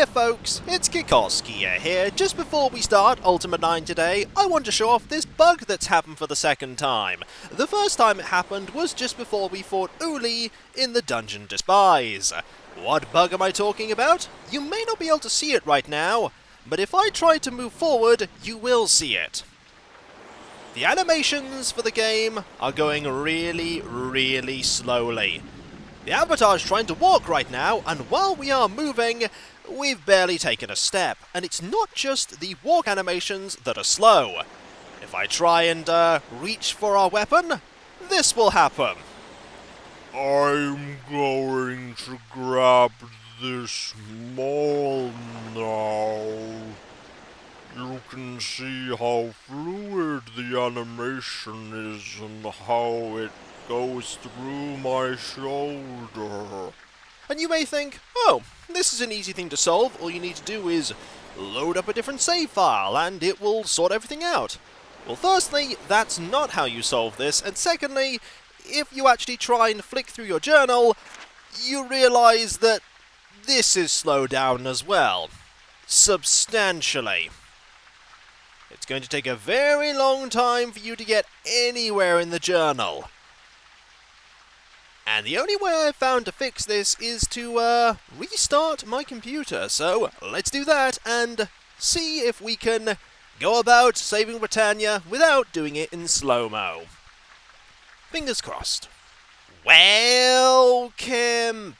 there folks, it's Kikoskia here. Just before we start Ultima 9 today, I want to show off this bug that's happened for the second time. The first time it happened was just before we fought Uli in the Dungeon Despise. What bug am I talking about? You may not be able to see it right now, but if I try to move forward, you will see it. The animations for the game are going really slowly. The avatar's trying to walk right now, and while we are moving, we've barely taken a step. And it's not just the walk animations that are slow. If I try and reach for our weapon, this will happen. I'm going to grab this maul now. You can see how fluid the animation is and how it goes through my shoulder. And you may think, oh, this is an easy thing to solve. All you need to do is load up a different save file and it will sort everything out. Well, firstly, that's not how you solve this, and secondly, if you actually try and flick through your journal, you realise that this is slowed down as well. Substantially. It's going to take a very long time for you to get anywhere in the journal. And the only way I've found to fix this is to restart my computer. So let's do that and see if we can go about saving Britannia without doing it in slow-mo. Fingers crossed. Welcome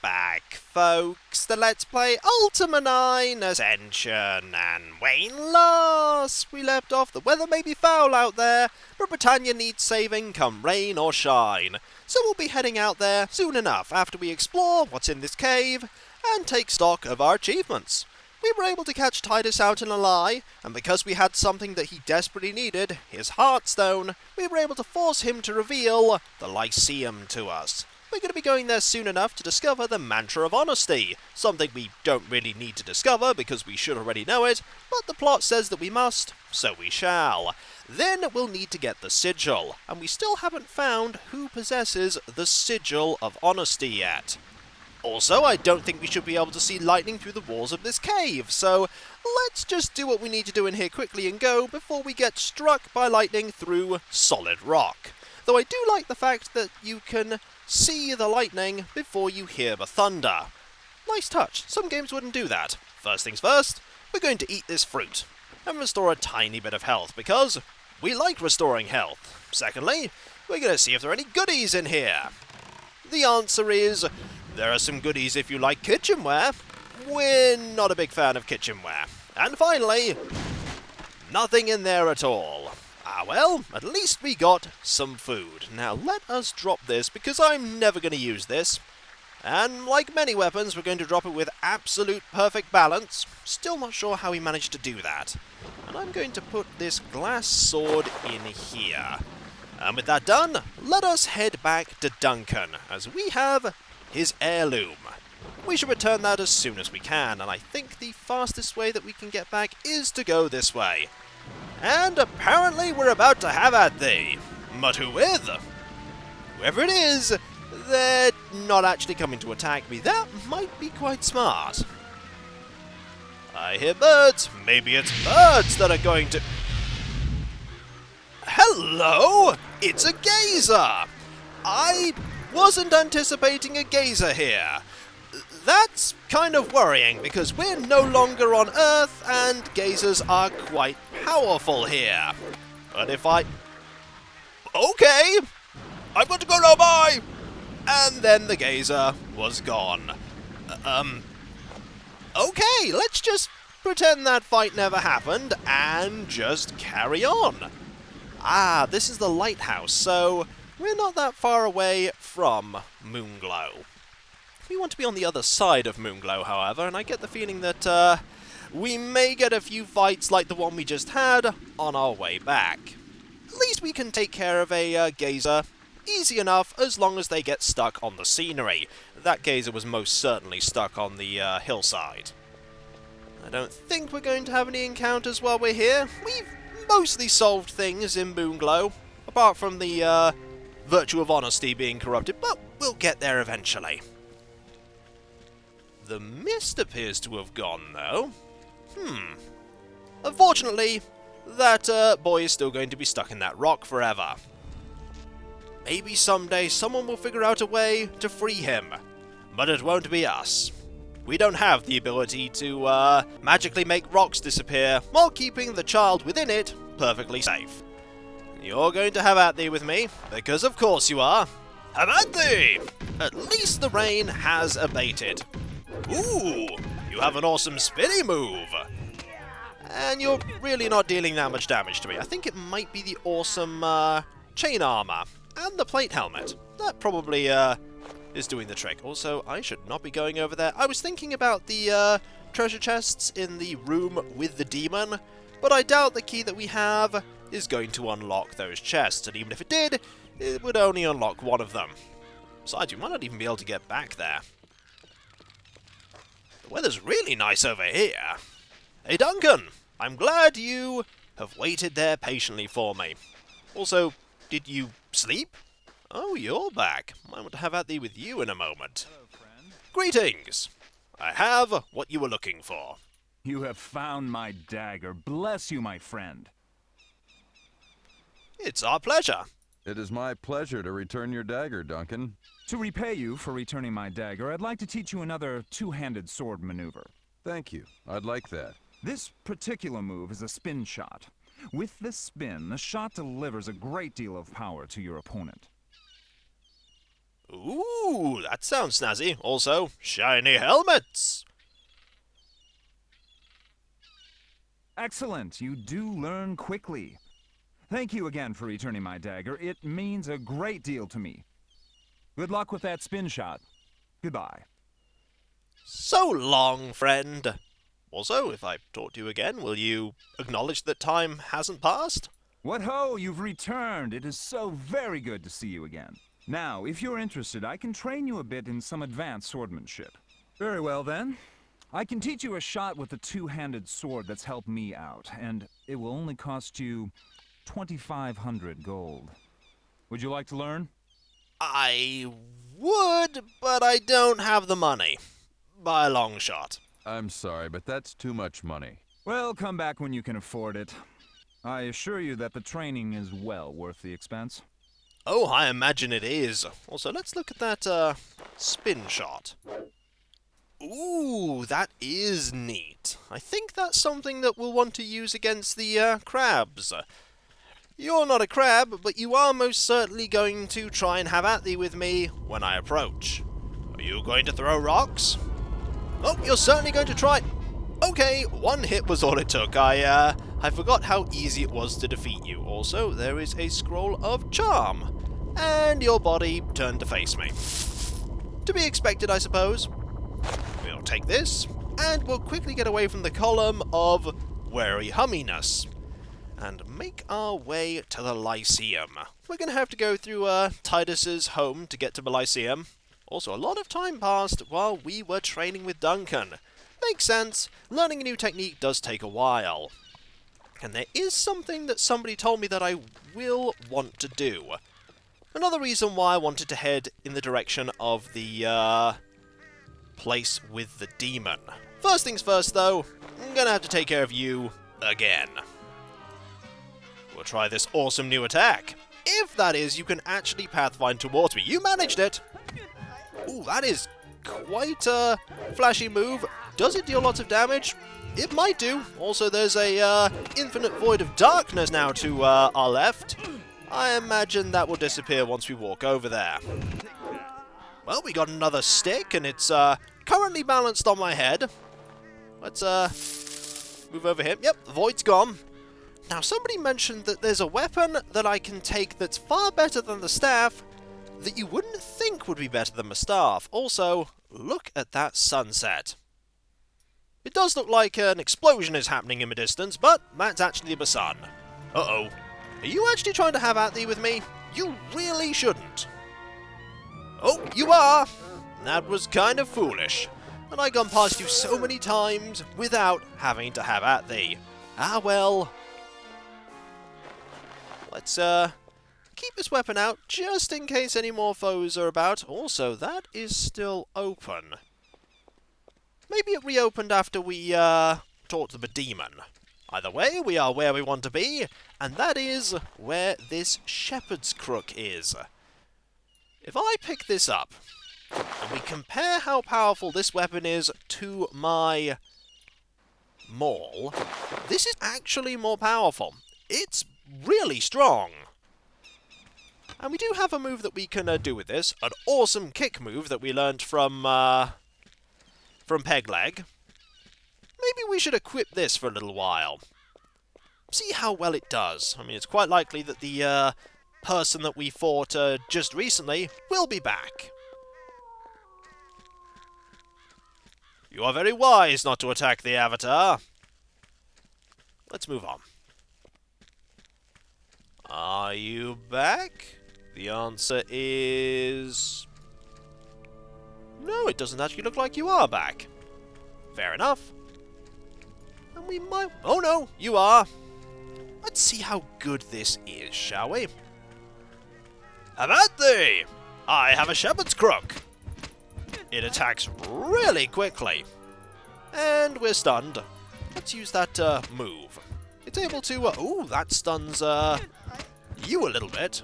back, folks, to Let's Play Ultima 9 Ascension. And when last we left off, the weather may be foul out there, but Britannia needs saving come rain or shine. So we'll be heading out there soon enough after we explore what's in this cave and take stock of our achievements. We were able to catch Tydas out in a lie, and because we had something that he desperately needed, his Heartstone, we were able to force him to reveal the Lycaeum to us. We're going to be going there soon enough to discover the Mantra of Honesty, something we don't really need to discover because we should already know it, but the plot says that we must, so we shall. Then we'll need to get the sigil, and we still haven't found who possesses the Sigil of Honesty yet. Also, I don't think we should be able to see lightning through the walls of this cave, so let's just do what we need to do in here quickly and go before we get struck by lightning through solid rock. Though I do like the fact that you can see the lightning before you hear the thunder. Nice touch. Some games wouldn't do that. First things first, we're going to eat this fruit and restore a tiny bit of health because we like restoring health. Secondly, we're going to see if there are any goodies in here. The answer is there are some goodies if you like kitchenware. We're not a big fan of kitchenware. And finally, nothing in there at all. Ah well, at least we got some food. Now let us drop this because I'm never going to use this. And like many weapons, we're going to drop it with absolute perfect balance. Still not sure how we managed to do that. And I'm going to put this glass sword in here. And with that done, let us head back to Duncan, as we have his heirloom. We should return that as soon as we can, and I think the fastest way that we can get back is to go this way. And apparently we're about to have at thee. But who with? Whoever it is, they're not actually coming to attack me. That might be quite smart. I hear birds. Maybe it's birds that are going to... Hello! It's a gazer! I wasn't anticipating a gazer here. That's kind of worrying because we're no longer on Earth and gazers are quite powerful here. But if I... Okay! I've got to go now, bye! And then the gazer was gone. Okay, let's just pretend that fight never happened and just carry on. Ah, this is the lighthouse, so we're not that far away from Moonglow. We want to be on the other side of Moonglow, however, and I get the feeling that we may get a few fights like the one we just had on our way back. At least we can take care of a gazer easy enough as long as they get stuck on the scenery. That gazer was most certainly stuck on the hillside. I don't think we're going to have any encounters while we're here. We've mostly solved things in Moonglow, apart from the virtue of honesty being corrupted, but we'll get there eventually. The mist appears to have gone, though. Unfortunately, that boy is still going to be stuck in that rock forever. Maybe someday someone will figure out a way to free him, but it won't be us. We don't have the ability to magically make rocks disappear while keeping the child within it perfectly safe. You're going to have at thee with me, because of course you are. Have at thee! At least the rain has abated. Ooh, you have an awesome spinny move. And you're really not dealing that much damage to me. I think it might be the awesome chain armor and the plate helmet. That probably is doing the trick. Also, I should not be going over there. I was thinking about the treasure chests in the room with the demon, but I doubt the key that we have is going to unlock those chests, and even if it did, it would only unlock one of them. Besides, you might not even be able to get back there. The weather's really nice over here. Hey Duncan, I'm glad you have waited there patiently for me. Also, did you sleep? Oh, you're back. I want to have at thee with you in a moment. Hello, friend. Greetings! I have what you were looking for. You have found my dagger. Bless you, my friend. It's our pleasure. It is my pleasure to return your dagger, Duncan. To repay you for returning my dagger, I'd like to teach you another two-handed sword maneuver. Thank you. I'd like that. This particular move is a spin shot. With this spin, the shot delivers a great deal of power to your opponent. Ooh, that sounds snazzy. Also, shiny helmets! Excellent! You do learn quickly. Thank you again for returning my dagger. It means a great deal to me. Good luck with that spin shot. Goodbye. So long, friend. Also, if I talk to you again, will you acknowledge that time hasn't passed? What ho! You've returned! It is so very good to see you again. Now, if you're interested, I can train you a bit in some advanced swordsmanship. Very well, then. I can teach you a shot with a two-handed sword that's helped me out, and it will only cost you 2,500 gold. Would you like to learn? I would, but I don't have the money. By a long shot. I'm sorry, but that's too much money. Well, come back when you can afford it. I assure you that the training is well worth the expense. Oh, I imagine it is. Also, let's look at that, spin shot. Ooh, that is neat. I think that's something that we'll want to use against the, crabs. You're not a crab, but you are most certainly going to try and have at thee with me when I approach. Are you going to throw rocks? Oh, you're certainly going to try. Okay, one hit was all it took. I forgot how easy it was to defeat you. Also, there is a scroll of charm. And your body turned to face me. To be expected, I suppose. We'll take this, and we'll quickly get away from the column of wary humminess, and make our way to the Lycaeum. We're going to have to go through Tydas's home to get to the Lycaeum. Also, a lot of time passed while we were training with Duncan. Makes sense. Learning a new technique does take a while. And there is something that somebody told me that I will want to do. Another reason why I wanted to head in the direction of the place with the demon. First things first, though, I'm going to have to take care of you again. We'll try this awesome new attack. If that is, you can actually pathfind towards me. You managed it! Ooh, that is quite a flashy move. Does it deal lots of damage? It might do. Also, there's a infinite void of darkness now to our left. I imagine that will disappear once we walk over there. Well, we got another stick, and it's currently balanced on my head. Let's move over here. Yep, the void's gone. Now, somebody mentioned that there's a weapon that I can take that's far better than the staff, that you wouldn't think would be better than the staff. Also, look at that sunset. It does look like an explosion is happening in the distance, but that's actually the sun. Uh-oh. Are you actually trying to have at thee with me? You really shouldn't. Oh, you are! That was kind of foolish. And I gone past you so many times without having to have at thee. Ah well. Let's keep this weapon out just in case any more foes are about. Also, that is still open. Maybe it reopened after we talked to the demon. Either way, we are where we want to be, and that is where this shepherd's crook is. If I pick this up, and we compare how powerful this weapon is to my maul, this is actually more powerful. It's really strong. And we do have a move that we can do with this, an awesome kick move that we learned from Peg Leg. Maybe we should equip this for a little while. See how well it does. I mean, it's quite likely that the person that we fought just recently will be back. You are very wise not to attack the Avatar. Let's move on. Are you back? The answer is... no, it doesn't actually look like you are back. Fair enough. And we might... oh no, you are. Let's see how good this is, shall we? About thee! I have a shepherd's crook. It attacks really quickly. And we're stunned. Let's use that move. It's able to... ooh, that stuns you a little bit.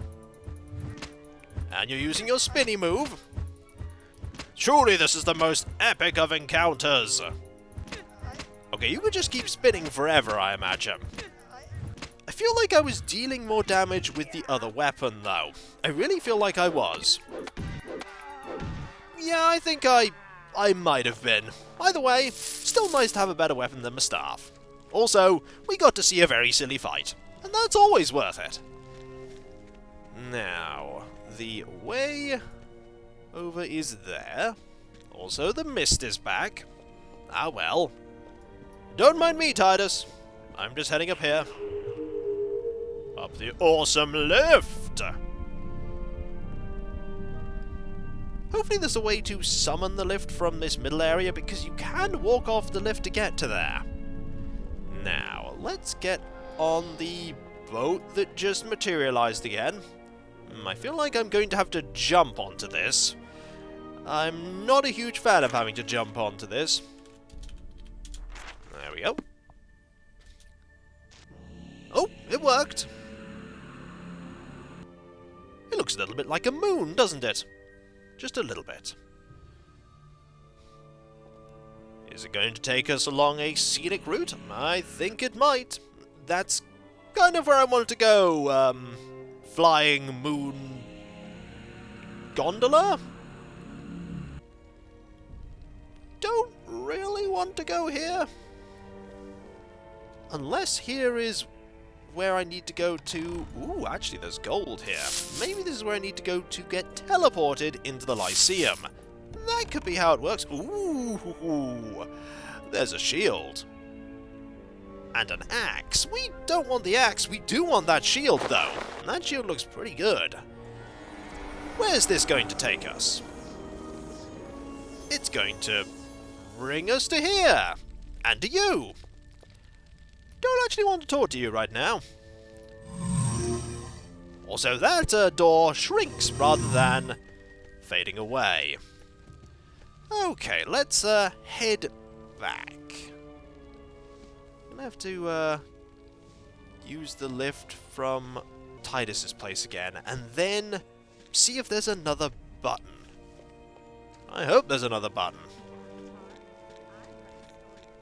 And you're using your spinny move. Surely this is the most epic of encounters. Okay, you could just keep spinning forever, I imagine. I feel like I was dealing more damage with the other weapon, though. I really feel like I was. Yeah, I think I might have been. Either way, still nice to have a better weapon than my staff. Also, we got to see a very silly fight, and that's always worth it. Now, the way over is there. Also, the mist is back. Ah well. Don't mind me, Tydas. I'm just heading up here. Up the awesome lift! Hopefully there's a way to summon the lift from this middle area, because you can walk off the lift to get to there. Now, let's get on the boat that just materialized again. I feel like I'm going to have to jump onto this. I'm not a huge fan of having to jump onto this. There we go. Oh, it worked. It looks a little bit like a moon, doesn't it? Just a little bit. Is it going to take us along a scenic route? I think it might. That's kind of where I wanted to go. Flying moon gondola? Don't really want to go here. Unless here is where I need to go to... ooh, actually there's gold here. Maybe this is where I need to go to get teleported into the Lycaeum. That could be how it works. Ooh, there's a shield. And an axe. We don't want the axe, we do want that shield though. And that shield looks pretty good. Where's this going to take us? It's going to bring us to here. And to you. Don't actually want to talk to you right now. Also, that door shrinks rather than fading away. Okay, let's head back. I'm gonna have to use the lift from Tydas' place again, and then see if there's another button. I hope there's another button.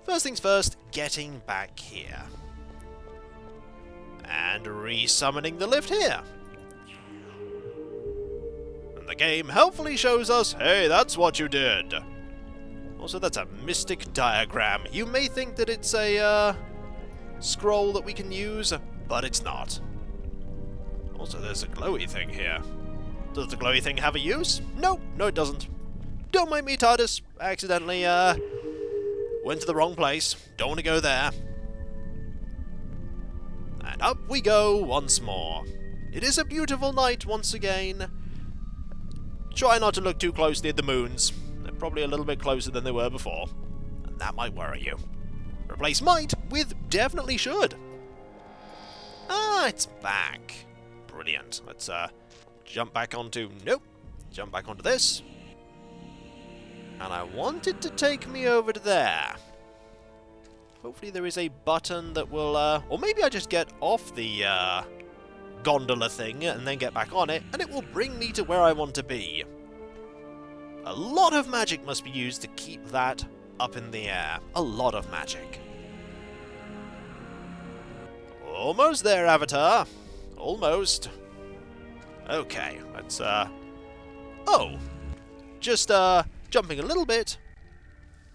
First things first, getting back here. And re-summoning the lift here. And the game helpfully shows us, hey, that's what you did. Also, that's a mystic diagram. You may think that it's a scroll that we can use, but it's not. Also, there's a glowy thing here. Does the glowy thing have a use? No, it doesn't. Don't mind me, Tydas. I accidentally, went to the wrong place. Don't want to go there. And up we go once more. It is a beautiful night once again. Try not to look too closely at the moons. They're probably a little bit closer than they were before. And that might worry you. Replace might with definitely should. Ah, it's back. Brilliant. Let's jump back onto... nope. Jump back onto this. And I want it to take me over to there. Hopefully there is a button that will, or maybe I just get off the, gondola thing and then get back on it, and it will bring me to where I want to be. A lot of magic must be used to keep that up in the air. A lot of magic. Almost there, Avatar. Almost. Okay, let's, oh! Just, jumping a little bit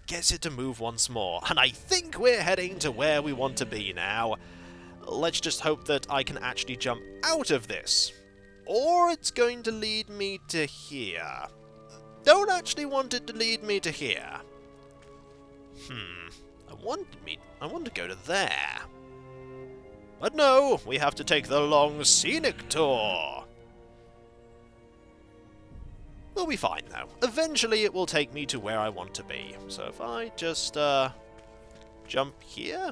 gets it to move once more, and I think we're heading to where we want to be now. Let's just hope that I can actually jump out of this. Or it's going to lead me to here. Don't actually want it to lead me to here. I want to go to there. But no, we have to take the long scenic tour. We'll be fine, though. Eventually it will take me to where I want to be. So if I just, jump here?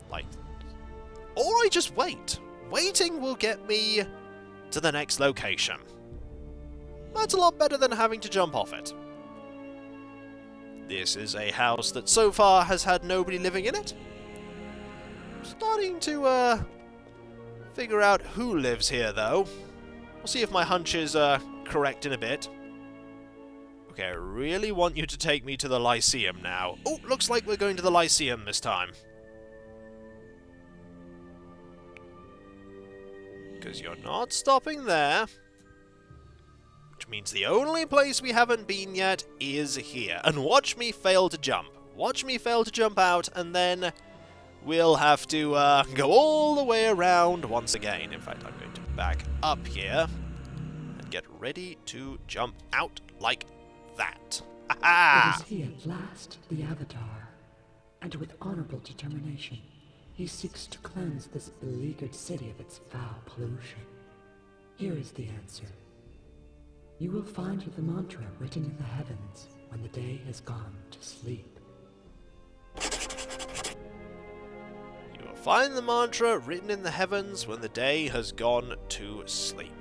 Like... Or I just wait. Waiting will get me to the next location. That's a lot better than having to jump off it. This is a house that so far has had nobody living in it. I'm starting to, figure out who lives here, though. We'll see if my hunch is, correct in a bit. Okay, I really want you to take me to the Lyceum now. Oh, looks like we're going to the Lyceum this time. Because you're not stopping there. Which means the only place we haven't been yet is here. And watch me fail to jump. Watch me fail to jump out, and then we'll have to go all the way around once again. In fact, I'm going to back up here and get ready to jump out like that. It is he at last, the Avatar, and with honorable determination, he seeks to cleanse this beleaguered city of its foul pollution. Here is the answer. You will find the mantra written in the heavens when the day has gone to sleep. You will find the mantra written in the heavens when the day has gone to sleep.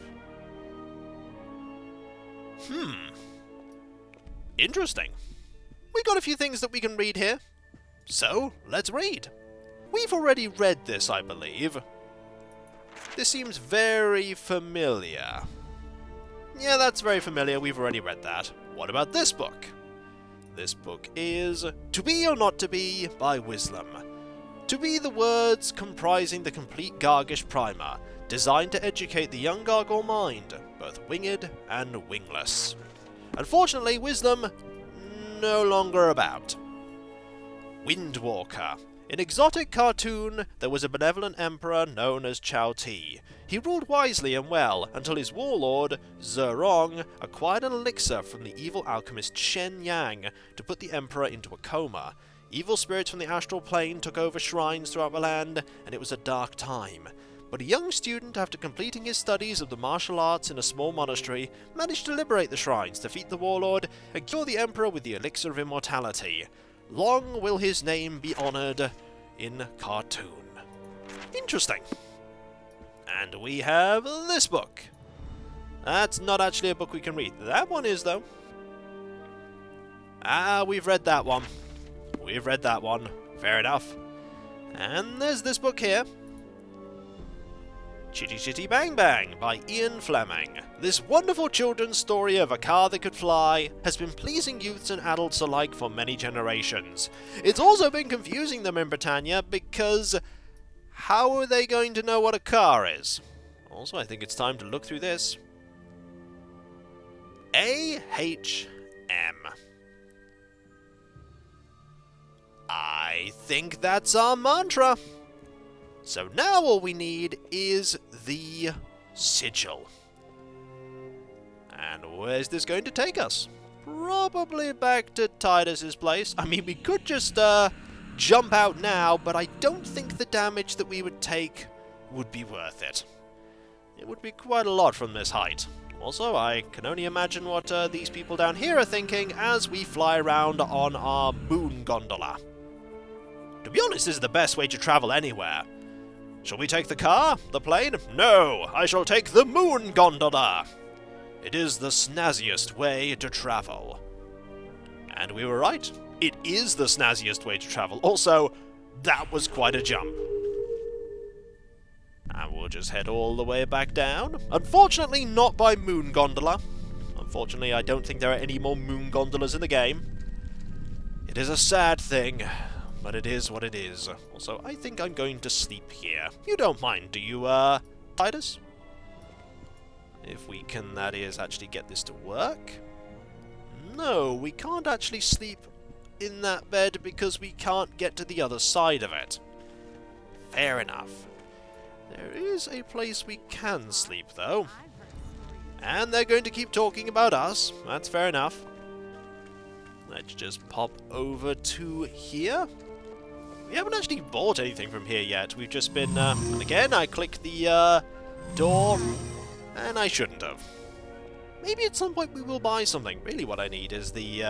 Interesting. We got a few things that we can read here. So, let's read. We've already read this, I believe. This seems very familiar. Yeah, that's very familiar. We've already read that. What about this book? This book is To Be or Not to Be by Wisdom. To be the words comprising the complete Gargish primer, designed to educate the young Gargoyle mind, both winged and wingless. Unfortunately, Wisdom no longer about. Windwalker. In exotic cartoon, there was a benevolent emperor known as Chao Ti. He ruled wisely and well until his warlord, Zerong, acquired an elixir from the evil alchemist Shen Yang to put the emperor into a coma. Evil spirits from the astral plane took over shrines throughout the land, and it was a dark time. But a young student, after completing his studies of the martial arts in a small monastery, managed to liberate the shrines, defeat the warlord, and cure the emperor with the elixir of immortality. Long will his name be honored in cartoon. Interesting. And we have this book. That's not actually a book we can read. That one is, though. We've read that one. We've read that one. Fair enough. And there's this book here. Chitty Chitty Bang Bang by Ian Fleming. This wonderful children's story of a car that could fly has been pleasing youths and adults alike for many generations. It's also been confusing them in Britannia because how are they going to know what a car is? Also, I think it's time to look through this. AHM. I think that's our mantra. So now all we need is the sigil. And where's this going to take us? Probably back to Tydas' place. I mean, we could just jump out now, but I don't think the damage that we would take would be worth it. It would be quite a lot from this height. Also, I can only imagine what these people down here are thinking as we fly around on our moon gondola. To be honest, this is the best way to travel anywhere. Shall we take the car? The plane? No, I shall take the moon gondola. It is the snazziest way to travel. And we were right. It is the snazziest way to travel. Also, that was quite a jump. And we'll just head all the way back down. Unfortunately, not by Moon Gondola. Unfortunately, I don't think there are any more Moon Gondolas in the game. It is a sad thing, but it is what it is. Also, I think I'm going to sleep here. You don't mind, do you, Tydas? If we can, that is, actually get this to work. No, we can't actually sleep in that bed because we can't get to the other side of it. Fair enough. There is a place we can sleep, though. And they're going to keep talking about us. That's fair enough. Let's just pop over to here. We haven't actually bought anything from here yet. We've just been, and again, I click the, door, and I shouldn't have. Maybe at some point we will buy something. Really what I need is the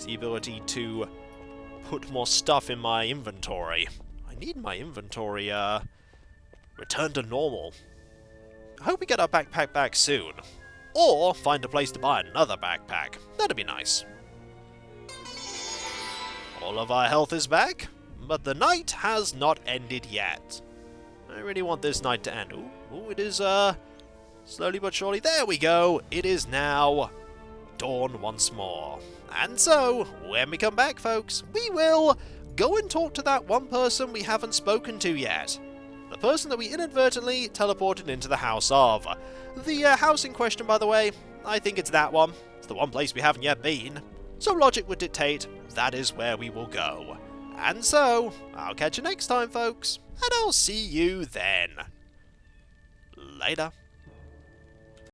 ability to put more stuff in my inventory. I need my inventory, returned to normal. I hope we get our backpack back soon. Or find a place to buy another backpack. That'd be nice. All of our health is back, but the night has not ended yet. I really want this night to end. Ooh, it is, slowly but surely. There we go. It is now dawn once more. And so, when we come back, folks, we will go and talk to that one person we haven't spoken to yet. The person that we inadvertently teleported into the house of. The house in question, by the way, I think it's that one. It's the one place we haven't yet been. So logic would dictate that is where we will go. And so, I'll catch you next time, folks, and I'll see you then. Later.